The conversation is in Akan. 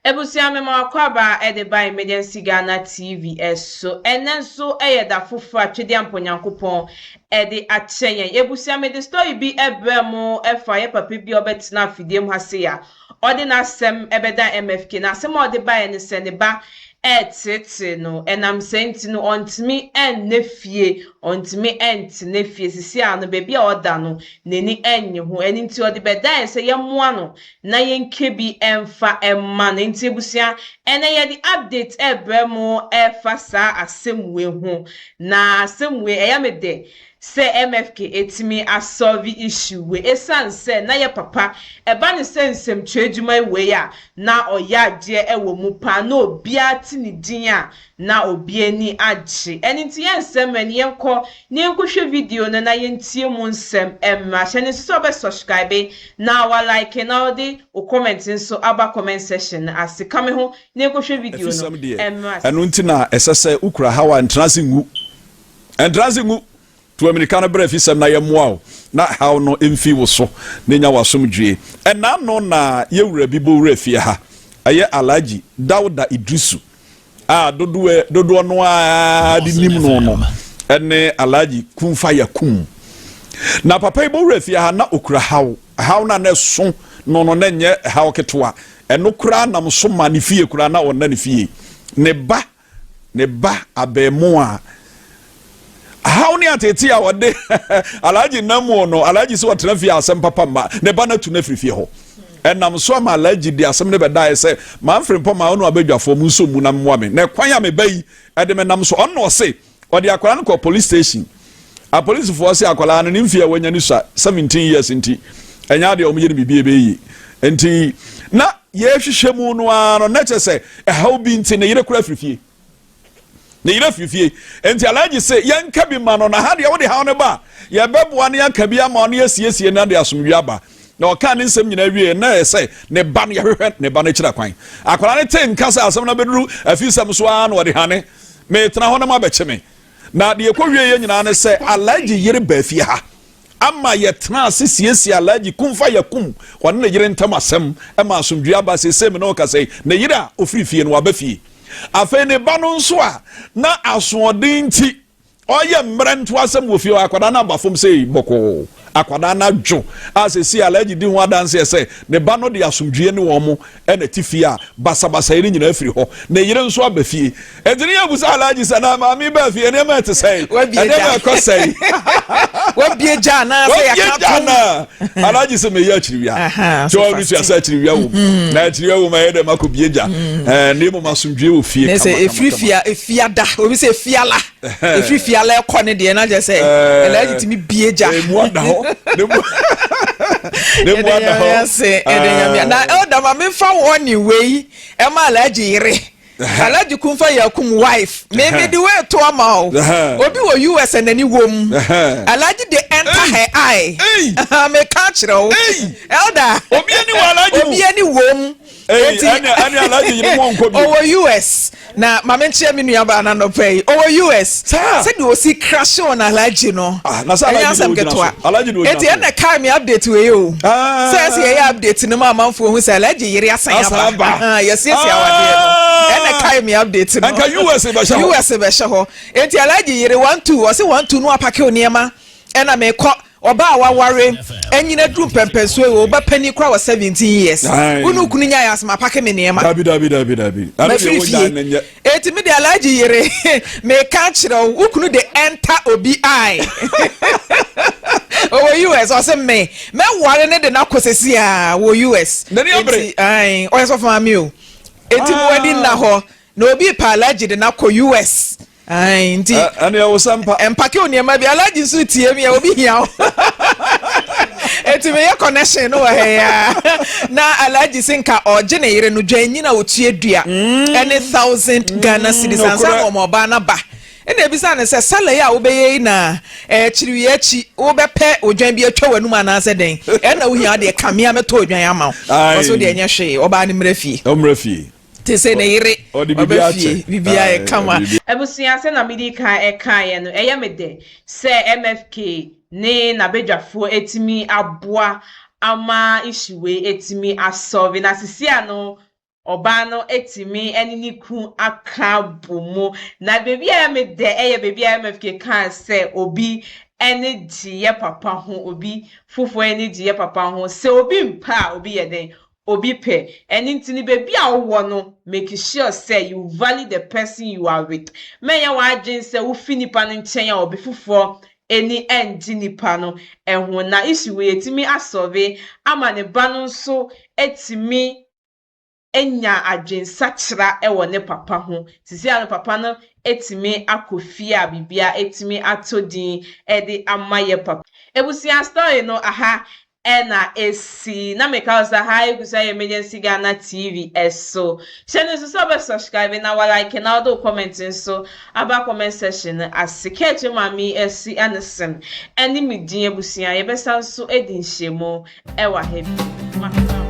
Ebusia me ma kwaba e de ba emergency Ghana TV eso enenso da fufu atwede amponyankopon e de akyeye ebusia me de story bi ebremu efa ye papa bi obetina afidiem hase ya odi na sem ebeda MFK na sem odi ba ye ne se ne ba tete no enam senti no ontimi ennefie ontimi entnefie sisi ano bebi a oda no neni enye ho eni nti odi beda se ye moa no na yenke bi emfa emma na nti ebusia ene ye di update ebremu efa sa asemwe ho na asemwe eyamede se MFK etimi asolve issue we esan se na ye papa eba ne sensem twedwuma we ya na oyade ewo mu pa na obia tini din a na obia ni agye enti yensem ene yenko ne yenkohwe video na yentie mu nsem emma hye so be subscribe na wa like na odi o comment nso aba comment section ase kame ho ne yenkohwe video no emma eno nti na esese ukura hawa entransingu to American brefisem na yemwa na how no emfi wo so nenya wasomdwe ena no na yewura bibo refie ha aye alaji Dauda Idrisu dodo no a di nim no ene alaji kumfa yakum na papa ibo refie ha na okura how na ne so no nenye how ketwa eno kura nam so ma ne fie kura na wona ne fie ne ba abemo a how ni ateti a wode alaji namu no alaji so watena fie asem papa ma ne ba na tu na frifie ho enam so ma alaji di asem ne beda se ma mfrempo ma ono abadwafo mu so mu na mwa me na kwan ya me bayi ede me nam so ono se ode akwara no ko police station a police for se akwara no nimfie wanya ni so 17 years nti enya de omye ni bibie beyi nti na ye hwehwe mu no ano na chese how bi nti ne yire kura frifie ne yire frifie enti alaji se yanka bi ma no na ha de wo de ha no ba ye beboa ne yanka bi ama no yesiesie na de asomdwe aba na oka ne nsem nyina wie na se ne ba no yehwehwe ne ba no kira kwan akwara ne te nkasa asem na beduru afisam so a no de ha ne me tena ho na ma beche me na de ekwowie ye nyina ne se alaji yire ba fie ha ama ye tena asiesie alaji kumfa yakum wane ne yire ntam asem e ma asomdwe aba se se me no ka se ne yire a ofrifie no aba fie afa ne ba no nso a na asoodin nti oye mrento asem wo fie akwada na bafom sei boko akwada na dwo asesi alaji di ho adanse se ne ba no de asomdwie ne wo mo e na tifie a basabasa iri nyina afiri ho ne yire nso aba fie edini ya busa alaji sana ma mi ba fie ne ma te sei ade ma ko sei wa bieja na se ya ka na alaji se me ya chiriwia jo ru sia sa chiriwia wo na chiriwia wo ma ye de mako bieja ne mo masomdwie wo fie kama se efia da obi se fiala fiala e ko ne de na je se alaji timi bieja ne mo na elda ma me fa woni wei e ma alaji yire alaji kumfa yakum wife maybe the way to ama obi wo US and any wom alaji dey enter her eye me catch ro elda obi any wom ani alaji yire mo nko bi over US na ma menchia me nua ba na no pay over US say do si crash on alaji no na sa alaji do eti na kai me update we o say say update no ma manfo hu say alaji yire asan aba yes awade no kai me update no anka US be ho enti alaji yire 12 o se 12 no apake oniema na me ko oba awaware enyina drum pempenso e oba pani kwa 17 years unu kunu nya ya asma apake me niema dabi eti me de alaji yire me ka kire ukunu de enter obi eye o US o se me ware ne de na kosesi a wo US eti o so fa mi o eti mo adi na ho na obi pa alaji de na ko US nti ani ya wosampa empake oniema bi alaji nso tie mi obi hia eti me ye connection no he ya na alaji sinka oje ne yire no dwanyina otue dua any 1000 Ghana cedis ansa mo ba na ba ena ebisa ne se sala ya wo beye na chiriwe achi wo bepe odwan bi atwa wanum anase den ena wo hia de kamea meto odwan ama wo so de enya hwe oba ne mrafie tese ne yire bibia e kama ebusia se na medika e kan ye no eye mede se MFK ne na bedwafo etimi aboa ama ishiwe etimi asolve na sisia no ɔbaa no etimi ɛne ne kun aka bomu na baby a me de ɛyɛ baby a me fike kan sɛ obi ɛne gye papa ho obi fufu ɛne gye papa ho sɛ obi mpa obi yɛ den obi pɛ ɛne ntini baby a wo no make sure say you value the person you are with me ya wa adwen sɛ wo fi nipa no nkyɛn a obi fufu eni ɛngye nipa no ɛho na issue we etimi asɔve ama ne ba no nso etimi enya adwensakyera ɛwɔ ne papa ho sisi ano papa no etimi akofie a bibia etimi atodin ɛde ama ye papa ebusia story no aha ɛna esi na meka osa ha egusa emergency Ghana TV eso hyɛne so so be subscribe na wa like na do comment nso aba comment section asike mami esi anesem ɛne me din ebusia ye besa nso edi nhyemo ɛwa ha bi